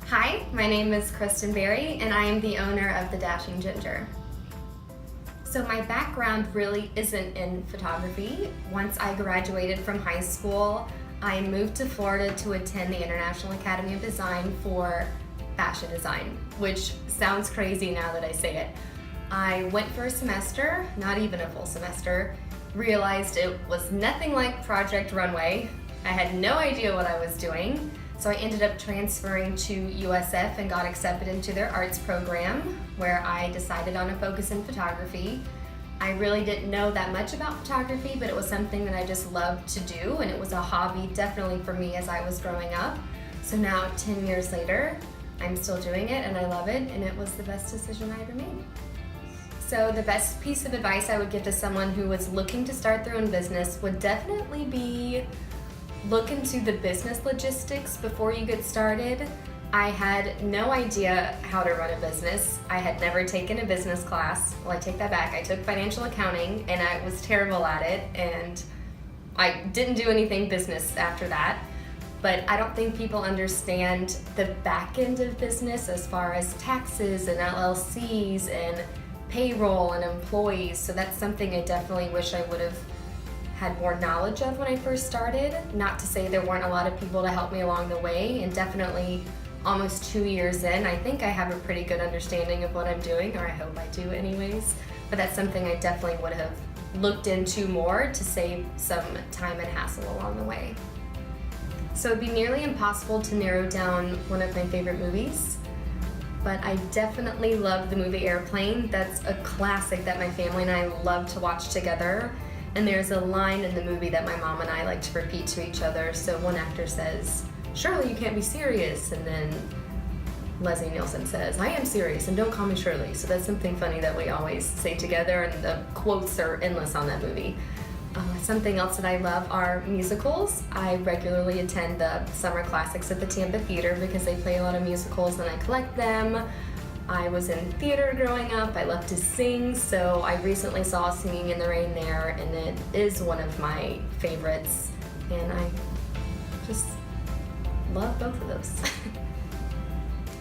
Hi, my name is Kristin and I am the owner of The Dashing Ginger. So my background really isn't in photography. Once I graduated from high school, I moved to Florida to attend the International Academy of Design for fashion design, which sounds crazy now that I say it. I went for a semester, not even a full semester, realized it was nothing like Project Runway. I had no idea what I was doing, so I ended up transferring to USF and got accepted into their arts program, where I decided on a focus in photography. I really didn't know that much about photography, but it was something that I just loved to do, and it was a hobby definitely for me as I was growing up. So now, 10 years later, I'm still doing it and I love it, and it was the best decision I ever made. So the best piece of advice I would give to someone who was looking to start their own business would definitely be look into the business logistics before you get started. I had no idea how to run a business. I had never taken a business class. Well, I take that back. I took financial accounting and I was terrible at it, and I didn't do anything business after that. But I don't think people understand the back end of business as far as taxes and LLCs and payroll and employees. So that's something I definitely wish I would have had more knowledge of when I first started. Not to say there weren't a lot of people to help me along the way, and definitely almost 2 years in, I think I have a pretty good understanding of what I'm doing, or I hope I do anyways. But that's something I definitely would have looked into more to save some time and hassle along the way. So it'd be nearly impossible to narrow down one of my favorite movies, but I definitely love the movie Airplane. That's a classic that my family and I love to watch together. And there's a line in the movie that my mom and I like to repeat to each other. So one actor says, "Shirley, you can't be serious." And then Leslie Nielsen says, "I am serious and don't call me Shirley." So that's something funny that we always say together, and the quotes are endless on that movie. Something else that I love are musicals. I regularly attend the summer classics at the Tampa Theater because they play a lot of musicals and I collect them. I was in theater growing up. I love to sing, so I recently saw Singing in the Rain there, and it is one of my favorites, and I just love both of those.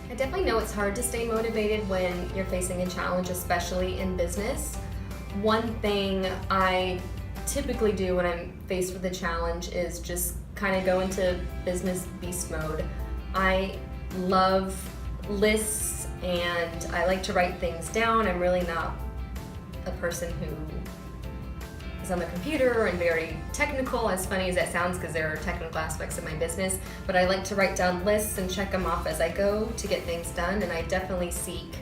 I definitely know it's hard to stay motivated when you're facing a challenge, especially in business. One thing I typically do when I'm faced with a challenge is just kind of go into business beast mode. I love lists and I like to write things down. I'm really not a person who is on the computer and very technical, as funny as that sounds, because there are technical aspects of my business, but I like to write down lists and check them off as I go to get things done, and I definitely seek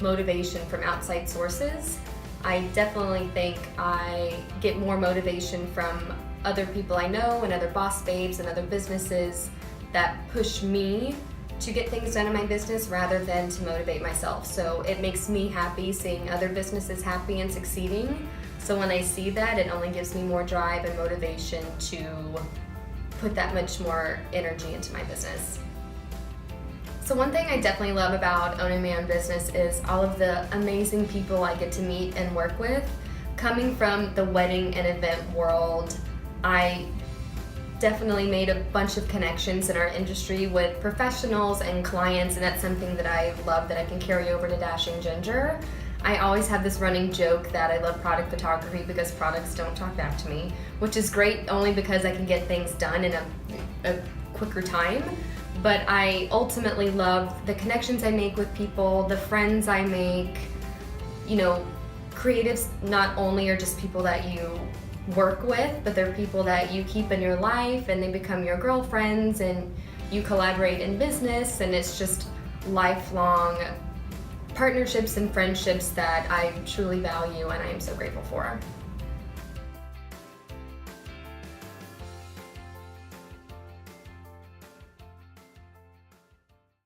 motivation from outside sources. I definitely think I get more motivation from other people I know and other boss babes and other businesses that push me to get things done in my business rather than to motivate myself. So it makes me happy seeing other businesses happy and succeeding. So when I see that, it only gives me more drive and motivation to put that much more energy into my business. So one thing I definitely love about owning my own business is all of the amazing people I get to meet and work with. Coming from the wedding and event world, I definitely made a bunch of connections in our industry with professionals and clients, and that's something that I love that I can carry over to Dashing Ginger. I always have this running joke that I love product photography because products don't talk back to me, which is great only because I can get things done in a quicker time. But I ultimately love the connections I make with people, the friends I make. You know, creatives not only are just people that you work with, but they're people that you keep in your life, and they become your girlfriends, and you collaborate in business, and it's just lifelong partnerships and friendships that I truly value and I am so grateful for.